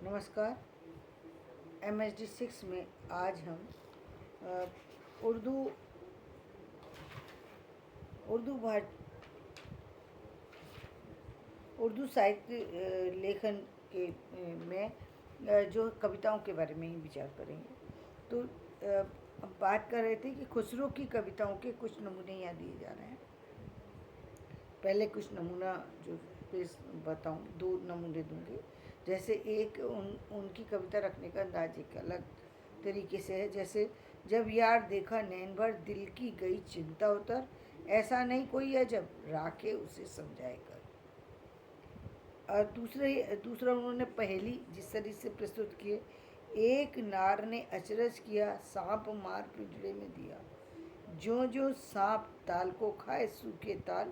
नमस्कार। MHD 6 में आज हम उर्दू उर्दू भा उर्दू साहित्य लेखन के में जो कविताओं के बारे में ही विचार करेंगे। तो अब बात कर रहे थे कि खुसरो की कविताओं के कुछ नमूने यहाँ दिए जा रहे हैं। पहले कुछ नमूना जो पेश बताऊँ, 2 नमूने दूँगी। जैसे एक उनकी कविता रखने का अंदाज एक अलग तरीके से है। जैसे जब यार देखा नैन भर दिल की गई चिंता उतर, ऐसा नहीं कोई अजब राखे उसे समझाए कर। और दूसरा उन्होंने पहेली जिस तरह से प्रस्तुत किए, एक नार ने अचरज किया सांप मार पिंजड़े में दिया, जो जो सांप ताल को खाए सूखे ताल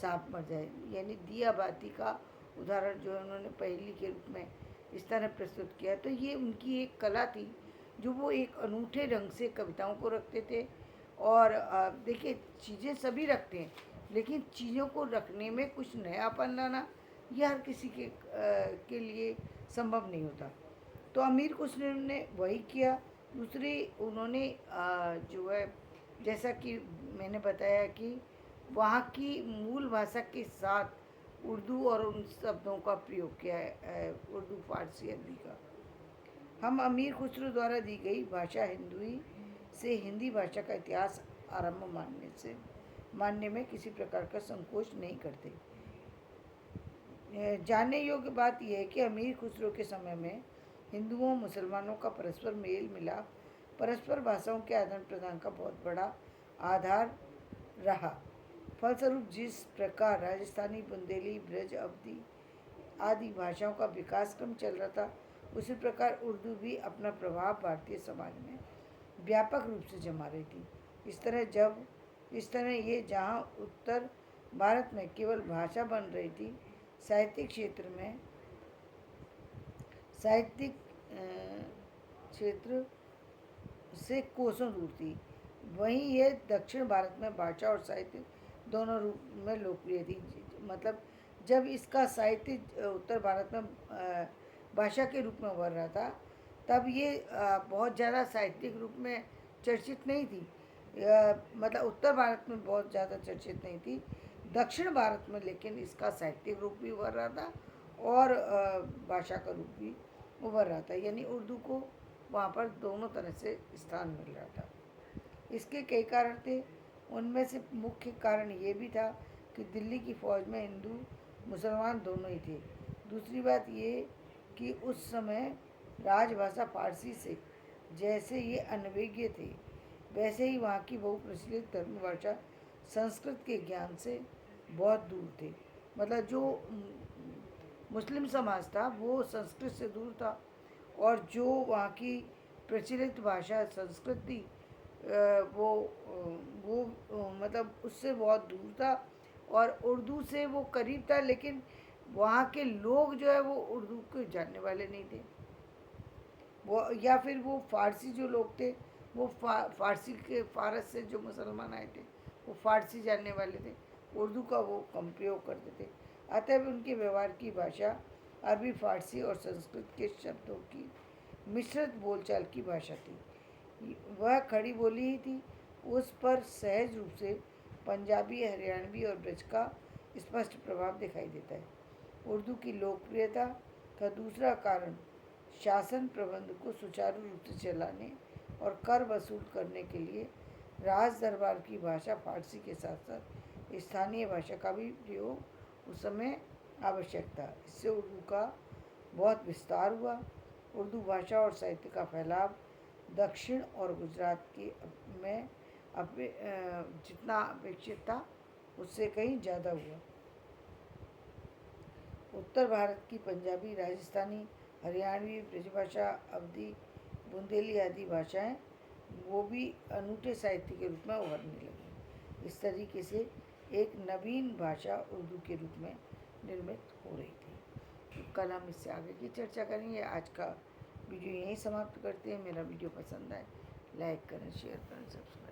सांप मर जाए। यानी दिया बाती का उदाहरण जो है उन्होंने पहेली के रूप में इस तरह प्रस्तुत किया। तो ये उनकी एक कला थी जो वो एक अनूठे ढंग से कविताओं को रखते थे। और देखिए, चीज़ें सभी रखते हैं, लेकिन चीज़ों को रखने में कुछ नयापन लाना यह हर किसी के लिए संभव नहीं होता। तो अमीर खुसरो ने वही किया। दूसरी उन्होंने जो है, जैसा कि मैंने बताया कि वहाँ की मूल भाषा के साथ उर्दू और उन शब्दों का प्रयोग किया है, उर्दू फारसी अरबी का। हम अमीर खुसरो द्वारा दी गई भाषा हिंदुई से हिंदी भाषा का इतिहास आरंभ मानने में किसी प्रकार का संकोच नहीं करते। जानने योग्य बात यह है कि अमीर खुसरो के समय में हिंदुओं मुसलमानों का परस्पर मेल मिलाप, परस्पर भाषाओं के आदान प्रदान का बहुत बड़ा आधार रहा। फलस्वरूप जिस प्रकार राजस्थानी, बुंदेली, ब्रज, अवधी आदि भाषाओं का विकास क्रम चल रहा था, उसी प्रकार उर्दू भी अपना प्रभाव भारतीय समाज में व्यापक रूप से जमा रही थी। इस तरह ये जहाँ उत्तर भारत में केवल भाषा बन रही थी, साहित्यिक क्षेत्र से कोसों दूर थी, वहीं ये दक्षिण भारत में भाषा और साहित्य दोनों रूप में लोकप्रिय थी। मतलब जब इसका साहित्य उत्तर भारत में भाषा के रूप में उभर रहा था, तब ये बहुत ज़्यादा साहित्यिक रूप में चर्चित नहीं थी। मतलब उत्तर भारत में बहुत ज़्यादा चर्चित नहीं थी, दक्षिण भारत में लेकिन इसका साहित्यिक रूप भी उभर रहा था और भाषा का रूप भी उभर रहा था। यानी उर्दू को वहाँ पर दोनों तरह से स्थान मिल रहा था। इसके कई कारण थे। उनमें से मुख्य कारण ये भी था कि दिल्ली की फ़ौज में हिंदू मुसलमान दोनों ही थे। दूसरी बात ये कि उस समय राजभाषा फारसी से जैसे ये अनभिज्ञ थे, वैसे ही वहाँ की बहुप्रचलित धर्मभाषा संस्कृत के ज्ञान से बहुत दूर थे। मतलब जो मुस्लिम समाज था वो संस्कृत से दूर था, और जो वहाँ की प्रचलित भाषा संस्कृत थी वो मतलब उससे बहुत दूर था, और उर्दू से वो करीब था, लेकिन वहाँ के लोग जो है वो उर्दू को जानने वाले नहीं थे। वो या फिर वो फारसी जो लोग थे वो फारसी के फारस से जो मुसलमान आए थे वो फारसी जानने वाले थे, उर्दू का वो कम प्रयोग करते थे। अतः उनके व्यवहार की भाषा अरबी, फारसी और संस्कृत के शब्दों की मिश्रित बोलचाल की भाषा थी। वह खड़ी बोली ही थी। उस पर सहज रूप से पंजाबी, हरियाणवी और ब्रज का स्पष्ट प्रभाव दिखाई देता है। उर्दू की लोकप्रियता का दूसरा कारण शासन प्रबंध को सुचारू रूप से चलाने और कर वसूल करने के लिए राज दरबार की भाषा फारसी के साथ साथ स्थानीय भाषा का भी प्रयोग उस समय आवश्यक था। इससे उर्दू का बहुत विस्तार हुआ। उर्दू भाषा और साहित्य का फैलाव दक्षिण और गुजरात में जितना अपेक्षित था उससे कहीं ज़्यादा हुआ। उत्तर भारत की पंजाबी, राजस्थानी, हरियाणवी, ब्रजभाषा, अवधी, बुंदेली आदि भाषाएं वो भी अनूठे साहित्य के रूप में उभरने लगी। इस तरीके से एक नवीन भाषा उर्दू के रूप में निर्मित हो रही थी। तो कल हम इससे आगे की चर्चा करेंगे। आज का वीडियो यहीं समाप्त करते हैं। मेरा वीडियो पसंद आए लाइक करें, शेयर करें, सब्सक्राइब